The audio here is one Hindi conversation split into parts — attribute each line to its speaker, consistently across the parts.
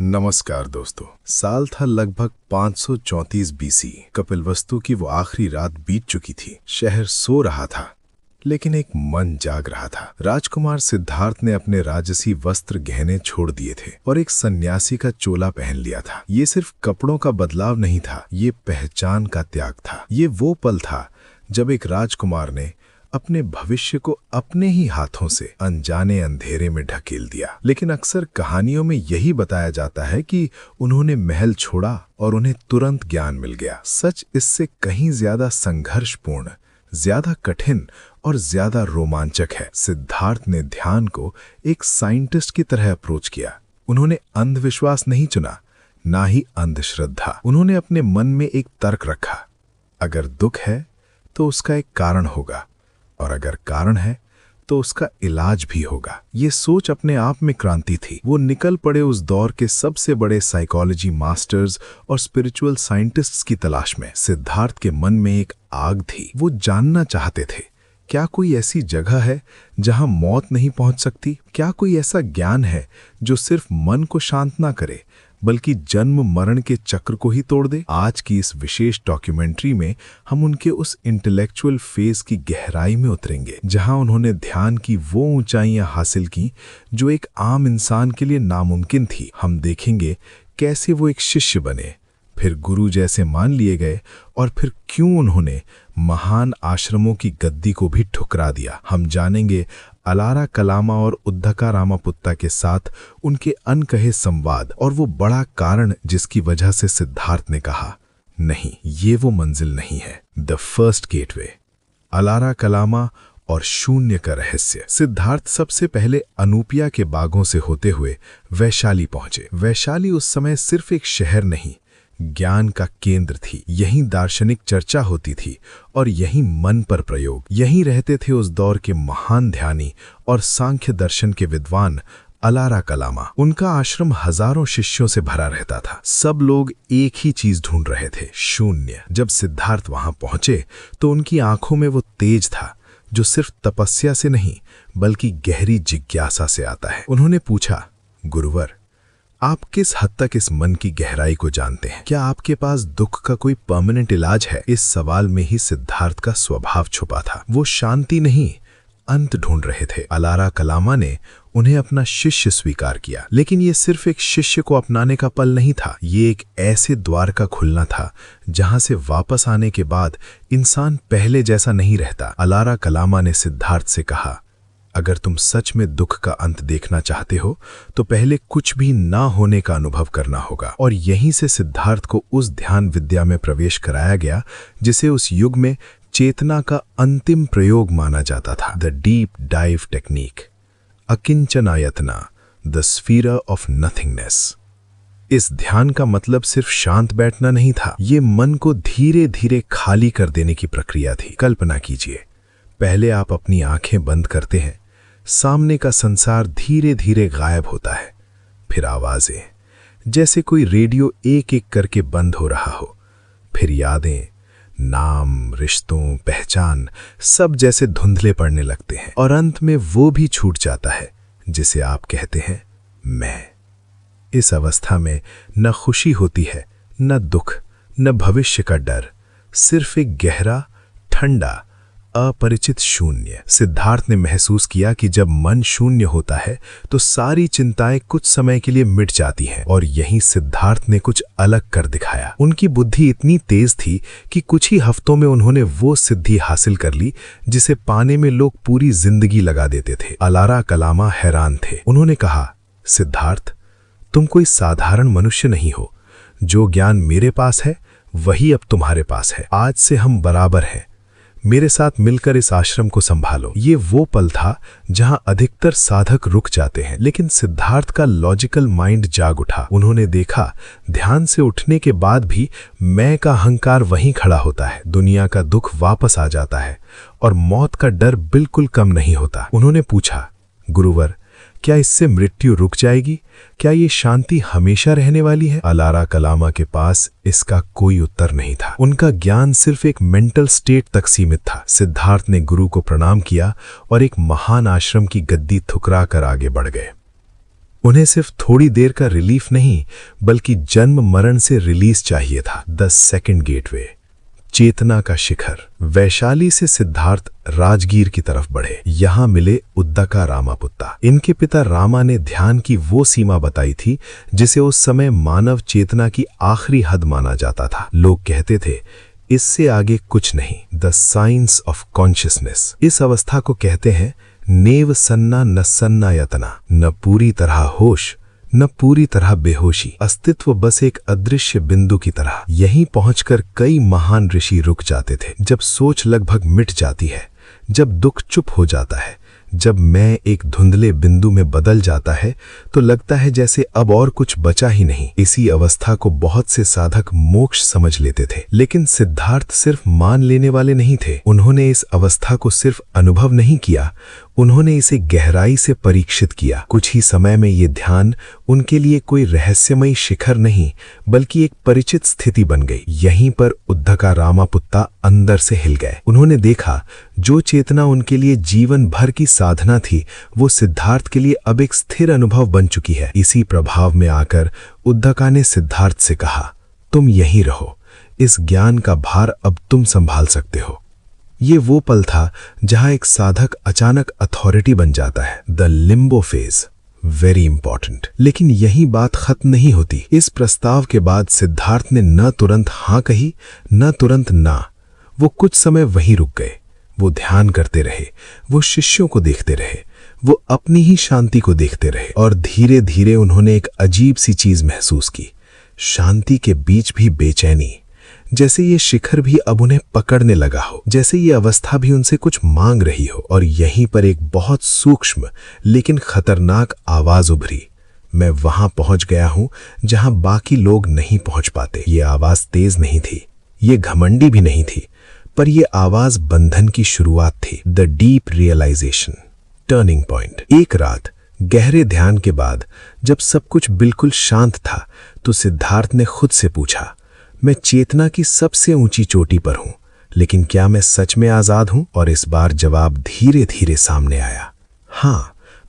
Speaker 1: नमस्कार दोस्तों। साल था लगभग 534 बीसी। कपिलवस्तु की वो आखिरी रात बीत चुकी थी। शहर सो रहा था, लेकिन एक मन जाग रहा था। राजकुमार सिद्धार्थ ने अपने राजसी वस्त्र गहने छोड़ दिए थे और एक सन्यासी का चोला पहन लिया था। ये सिर्फ कपड़ों का बदलाव नहीं था, ये पहचान का त्याग था। ये वो पल था जब एक राजकुमार ने अपने भविष्य को अपने ही हाथों से अनजाने अंधेरे में ढकेल दिया। लेकिन अक्सर कहानियों में यही बताया जाता है कि उन्होंने महल छोड़ा और उन्हें तुरंत ज्ञान मिल गया। सच इससे कहीं ज्यादा संघर्षपूर्ण, ज्यादा कठिन और ज्यादा रोमांचक है। सिद्धार्थ ने ध्यान को एक साइंटिस्ट की तरह अप्रोच किया। उन्होंने अंधविश्वास नहीं चुना, ना ही अंधश्रद्धा। उन्होंने अपने मन में एक तर्क रखा, अगर दुख है तो उसका एक कारण होगा, और अगर कारण है तो उसका इलाज भी होगा। ये सोच अपने आप में क्रांति थी। वो निकल पड़े उस दौर के सबसे बड़े साइकोलॉजी मास्टर्स और स्पिरिचुअल साइंटिस्ट्स की तलाश में। सिद्धार्थ के मन में एक आग थी। वो जानना चाहते थे, क्या कोई ऐसी जगह है जहां मौत नहीं पहुंच सकती? क्या कोई ऐसा ज्ञान है जो सिर्फ मन को शांत ना करे, बल्कि जन्म मरण के चक्र को ही तोड़ दे? आज की इस विशेष डॉक्यूमेंट्री में हम उनके उस इंटेलेक्चुअल फेज की गहराई में उतरेंगे, जहां उन्होंने ध्यान की वो ऊंचाइयां हासिल की जो एक आम इंसान के लिए नामुमकिन थी। हम देखेंगे कैसे वो एक शिष्य बने, फिर गुरु जैसे मान लिए गए, और फिर क्यों उन्होंने महान आश्रमों की गद्दी को भी ठुकरा दिया। हम जानेंगे अलारा कलामा और उद्धका रामापुत्ता के साथ उनके अनकहे संवाद और वो बड़ा कारण जिसकी वजह से सिद्धार्थ ने कहा, नहीं, ये वो मंजिल नहीं है। द फर्स्ट गेटवे, अलारा कलामा और शून्य का रहस्य। सिद्धार्थ सबसे पहले अनूपिया के बागों से होते हुए वैशाली पहुंचे। वैशाली उस समय सिर्फ एक शहर नहीं, ज्ञान का केंद्र थी। यहीं दार्शनिक चर्चा होती थी और यहीं मन पर प्रयोग। यहीं रहते थे उस दौर के महान ध्यानी और सांख्य दर्शन के विद्वान अलारा कलामा। उनका आश्रम हजारों शिष्यों से भरा रहता था। सब लोग एक ही चीज ढूंढ रहे थे, शून्य। जब सिद्धार्थ वहां पहुंचे तो उनकी आंखों में वो तेज था जो सिर्फ तपस्या से नहीं बल्कि गहरी जिज्ञासा से आता है। उन्होंने पूछा, गुरुवर, आप किस हद तक इस मन की गहराई को जानते हैं? क्या आपके पास दुख का कोई परमानेंट इलाज है? इस सवाल में ही सिद्धार्थ का स्वभाव छुपा था। वो शांति नहीं, अंत ढूंढ रहे थे। अलारा कलामा ने उन्हें अपना शिष्य स्वीकार किया, लेकिन ये सिर्फ एक शिष्य को अपनाने का पल नहीं था। ये एक ऐसे द्वार का खुलना था जहां से वापस आने के बाद इंसान पहले जैसा नहीं रहता। अलारा कलामा ने सिद्धार्थ से कहा, अगर तुम सच में दुख का अंत देखना चाहते हो तो पहले कुछ भी ना होने का अनुभव करना होगा। और यहीं से सिद्धार्थ को उस ध्यान विद्या में प्रवेश कराया गया जिसे उस युग में चेतना का अंतिम प्रयोग माना जाता था। द डीप डाइव टेक्निक, अकिंचनायतना, द स्फीरा ऑफ नथिंगनेस। इस ध्यान का मतलब सिर्फ शांत बैठना नहीं था, ये मन को धीरे धीरे खाली कर देने की प्रक्रिया थी। कल्पना कीजिए, पहले आप अपनी आंखें बंद करते हैं, सामने का संसार धीरे धीरे गायब होता है। फिर आवाजें, जैसे कोई रेडियो एक एक करके बंद हो रहा हो। फिर यादें, नाम, रिश्तों, पहचान, सब जैसे धुंधले पड़ने लगते हैं। और अंत में वो भी छूट जाता है जिसे आप कहते हैं मैं। इस अवस्था में न खुशी होती है, न दुख, न भविष्य का डर, सिर्फ एक गहरा, ठंडा, अपरिचित शून्य। सिद्धार्थ ने महसूस किया कि जब मन शून्य होता है तो सारी चिंताएं कुछ समय के लिए मिट जाती हैं। और यहीं सिद्धार्थ ने कुछ अलग कर दिखाया। उनकी बुद्धि इतनी तेज थी कि कुछ ही हफ्तों में उन्होंने वो सिद्धि हासिल कर ली जिसे पाने में लोग पूरी जिंदगी लगा देते थे। अलारा कलामा हैरान थे। उन्होंने कहा, सिद्धार्थ, तुम कोई साधारण मनुष्य नहीं हो। जो ज्ञान मेरे पास है वही अब तुम्हारे पास है। आज से हम बराबर हैं। मेरे साथ मिलकर इस आश्रम को संभालो। ये वो पल था जहां अधिकतर साधक रुक जाते हैं, लेकिन सिद्धार्थ का लॉजिकल माइंड जाग उठा। उन्होंने देखा, ध्यान से उठने के बाद भी मैं का अहंकार वहीं खड़ा होता है। दुनिया का दुख वापस आ जाता है और मौत का डर बिल्कुल कम नहीं होता। उन्होंने पूछा, गुरुवर, क्या इससे मृत्यु रुक जाएगी? क्या ये शांति हमेशा रहने वाली है? अलारा कलामा के पास इसका कोई उत्तर नहीं था। उनका ज्ञान सिर्फ एक मेंटल स्टेट तक सीमित था। सिद्धार्थ ने गुरु को प्रणाम किया और एक महान आश्रम की गद्दी ठुकरा कर आगे बढ़ गए। उन्हें सिर्फ थोड़ी देर का रिलीफ नहीं बल्कि जन्म मरण से रिलीज चाहिए था। द सेकंड गेटवे, चेतना का शिखर। वैशाली से सिद्धार्थ राजगीर की तरफ बढ़े। यहां मिले उद्दका रामापुत्ता। इनके पिता रामा ने ध्यान की वो सीमा बताई थी जिसे उस समय मानव चेतना की आखिरी हद माना जाता था। लोग कहते थे इससे आगे कुछ नहीं। The science of consciousness. इस अवस्था को कहते हैं नेव सन्ना न सन्ना यतना, न पूरी तरह होश न पूरी तरह बेहोशी। अस्तित्व बस एक अदृश्य बिंदु की तरह। यहीं पहुंचकर कई महान ऋषि रुक जाते थे। जब सोच लगभग मिट जाती है, जब दुख चुप हो जाता है, जब मैं एक धुंधले बिंदु में बदल जाता है, तो लगता है जैसे अब और कुछ बचा ही नहीं। इसी अवस्था को बहुत से साधक मोक्ष समझ लेते थे, लेकिन सिद्धार्थ सिर्फ मान लेने वाले नहीं थे। उन्होंने इस अवस्था को सिर्फ अनुभव नहीं किया, उन्होंने इसे गहराई से परीक्षित किया। कुछ ही समय में ये ध्यान उनके लिए कोई रहस्यमयी शिखर नहीं बल्कि एक परिचित स्थिति बन गई। यहीं पर उद्दका रामापुत्ता अंदर से हिल गए। उन्होंने देखा जो चेतना उनके लिए जीवन भर की साधना थी वो सिद्धार्थ के लिए अब एक स्थिर अनुभव बन चुकी है। इसी प्रभाव में आकर उद्दका ने सिद्धार्थ से कहा, तुम यहीं रहो, इस ज्ञान का भार अब तुम संभाल सकते हो। ये वो पल था जहां एक साधक अचानक अथॉरिटी बन जाता है। The Limbo phase, very important. लेकिन यही बात खत्म नहीं होती। इस प्रस्ताव के बाद सिद्धार्थ ने न तुरंत हां कही न तुरंत ना। वो कुछ समय वहीं रुक गए। वो ध्यान करते रहे, वो शिष्यों को देखते रहे, वो अपनी ही शांति को देखते रहे। और धीरे धीरे उन्होंने एक अजीब सी चीज महसूस की, शांति के बीच भी बेचैनी। जैसे ये शिखर भी अब उन्हें पकड़ने लगा हो, जैसे ये अवस्था भी उनसे कुछ मांग रही हो। और यहीं पर एक बहुत सूक्ष्म लेकिन खतरनाक आवाज उभरी, मैं वहां पहुंच गया हूं जहां बाकी लोग नहीं पहुंच पाते। ये आवाज तेज नहीं थी, ये घमंडी भी नहीं थी, पर यह आवाज बंधन की शुरुआत थी। The deep realization, turning point. एक रात गहरे ध्यान के बाद जब सब कुछ बिल्कुल शांत था तो सिद्धार्थ ने खुद से पूछा, मैं चेतना की सबसे ऊंची चोटी पर हूं, लेकिन क्या मैं सच में आजाद हूं? और इस बार जवाब धीरे धीरे सामने आया, हां,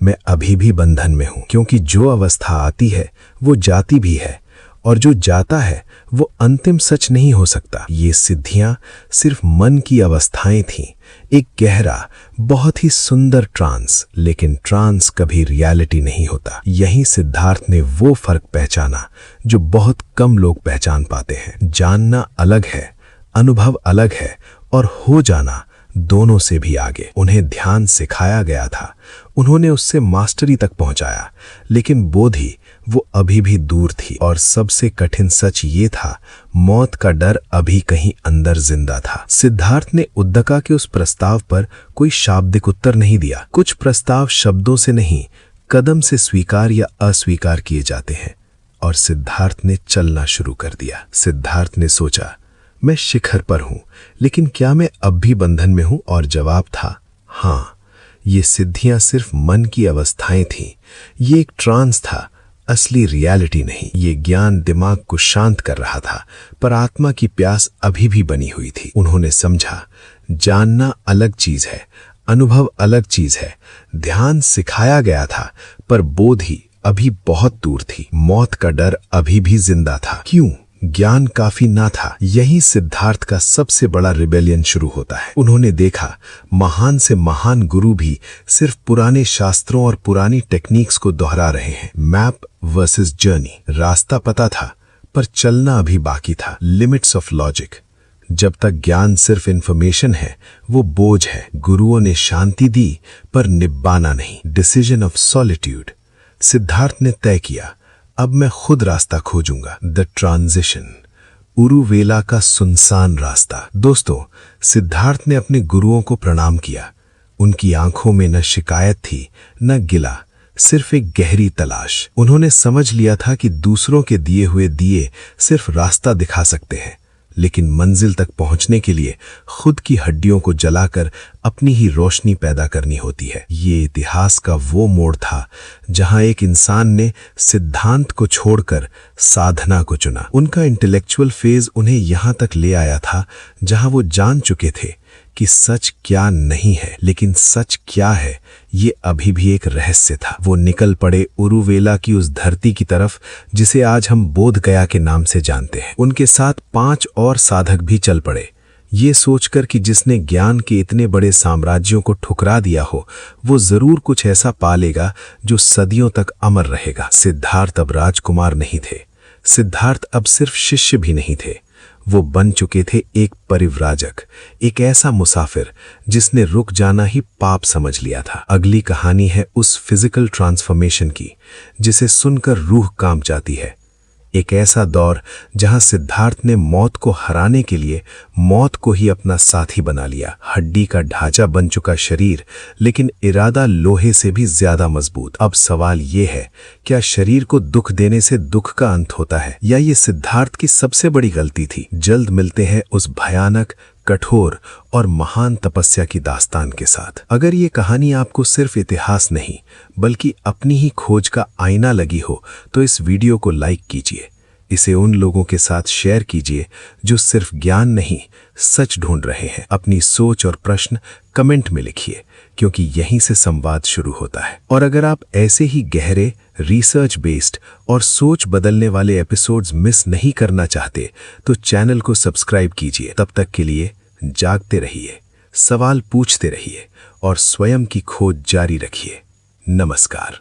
Speaker 1: मैं अभी भी बंधन में हूं, क्योंकि जो अवस्था आती है वो जाती भी है, और जो जाता है वो अंतिम सच नहीं हो सकता। ये सिद्धियां सिर्फ मन की अवस्थाएं थीं, एक गहरा, बहुत ही सुंदर ट्रांस। लेकिन ट्रांस कभी रियलिटी नहीं होता। यहीं सिद्धार्थ ने वो फर्क पहचाना जो बहुत कम लोग पहचान पाते हैं। जानना अलग है, अनुभव अलग है, और हो जाना दोनों से भी आगे। उन्हें ध्यान सिखाया गया था, उन्होंने उससे मास्टरी तक पहुंचाया, लेकिन बोधि वो अभी भी दूर थी। और सबसे कठिन सच ये था, मौत का डर अभी कहीं अंदर जिंदा था। सिद्धार्थ ने उद्दका के उस प्रस्ताव पर कोई शाब्दिक उत्तर नहीं दिया। कुछ प्रस्ताव शब्दों से नहीं, कदम से स्वीकार या अस्वीकार किए जाते हैं, और सिद्धार्थ ने चलना शुरू कर दिया। सिद्धार्थ ने सोचा, मैं शिखर पर हूं, लेकिन क्या मैं अब भी बंधन में हूं? और जवाब था हां। ये सिद्धियां सिर्फ मन की अवस्थाएं थीं, ये एक ट्रांस था, असली रियलिटी नहीं। ये ज्ञान दिमाग को शांत कर रहा था, पर आत्मा की प्यास अभी भी बनी हुई थी। उन्होंने समझा, जानना अलग चीज है, अनुभव अलग चीज है। ध्यान सिखाया गया था, पर बोधि अभी बहुत दूर थी। मौत का डर अभी भी जिंदा था। क्यों? ज्ञान काफी ना था। यही सिद्धार्थ का सबसे बड़ा रिबेलियन शुरू होता है। उन्होंने देखा, महान से महान गुरु भी सिर्फ पुराने शास्त्रों और पुरानी टेक्निक्स को दोहरा रहे हैं। Map versus journey. रास्ता पता था, पर चलना अभी बाकी था। Limits of logic. जब तक ज्ञान सिर्फ इंफॉर्मेशन है, वो बोझ है। गुरुओं ने शांति दी, पर निब्बाना नहीं। Decision of solitude. सिद्धार्थ ने तय किया, अब मैं खुद रास्ता खोजूंगा। The transition. उरुवेला का सुनसान रास्ता। दोस्तों, सिद्धार्थ ने अपने गुरुओं को प्रणाम किया। उनकी आंखों में न शिकायत थी न गिला, सिर्फ एक गहरी तलाश। उन्होंने समझ लिया था कि दूसरों के दिए हुए दिए सिर्फ रास्ता दिखा सकते हैं, लेकिन मंजिल तक पहुंचने के लिए खुद की हड्डियों को जलाकर अपनी ही रोशनी पैदा करनी होती है। ये इतिहास का वो मोड़ था जहां एक इंसान ने सिद्धांत को छोड़कर साधना को चुना। उनका इंटेलेक्चुअल फेज उन्हें यहां तक ले आया था जहां वो जान चुके थे कि सच क्या नहीं है, लेकिन सच क्या है ये अभी भी एक रहस्य था। वो निकल पड़े उरुवेला की उस धरती की तरफ जिसे आज हम बोध गया के नाम से जानते हैं। उनके साथ 5 और साधक भी चल पड़े, ये सोचकर कि जिसने ज्ञान के इतने बड़े साम्राज्यों को ठुकरा दिया हो वो जरूर कुछ ऐसा पा लेगा जो सदियों तक अमर रहेगा। सिद्धार्थ अब राजकुमार नहीं थे, सिद्धार्थ अब सिर्फ शिष्य भी नहीं थे, वो बन चुके थे एक परिव्राजक, एक ऐसा मुसाफिर जिसने रुक जाना ही पाप समझ लिया था। अगली कहानी है उस फिजिकल ट्रांसफॉर्मेशन की जिसे सुनकर रूह कांप जाती है। एक ऐसा दौर जहां सिद्धार्थ ने मौत को हराने के लिए मौत को ही अपना साथी बना लिया। हड्डी का ढांचा बन चुका शरीर, लेकिन इरादा लोहे से भी ज्यादा मजबूत। अब सवाल ये है, क्या शरीर को दुख देने से दुख का अंत होता है, या ये सिद्धार्थ की सबसे बड़ी गलती थी? जल्द मिलते हैं उस भयानक, कठोर और महान तपस्या की दास्तान के साथ। अगर ये कहानी आपको सिर्फ इतिहास नहीं बल्कि अपनी ही खोज का आईना लगी हो तो इस वीडियो को लाइक कीजिए, इसे उन लोगों के साथ शेयर कीजिए जो सिर्फ ज्ञान नहीं सच ढूंढ रहे हैं। अपनी सोच और प्रश्न कमेंट में लिखिए, क्योंकि यहीं से संवाद शुरू होता है। और अगर आप ऐसे ही गहरे, रिसर्च बेस्ड और सोच बदलने वाले एपिसोड्स मिस नहीं करना चाहते तो चैनल को सब्सक्राइब कीजिए। तब तक के लिए जागते रहिए, सवाल पूछते रहिए और स्वयं की खोज जारी रखिए। नमस्कार।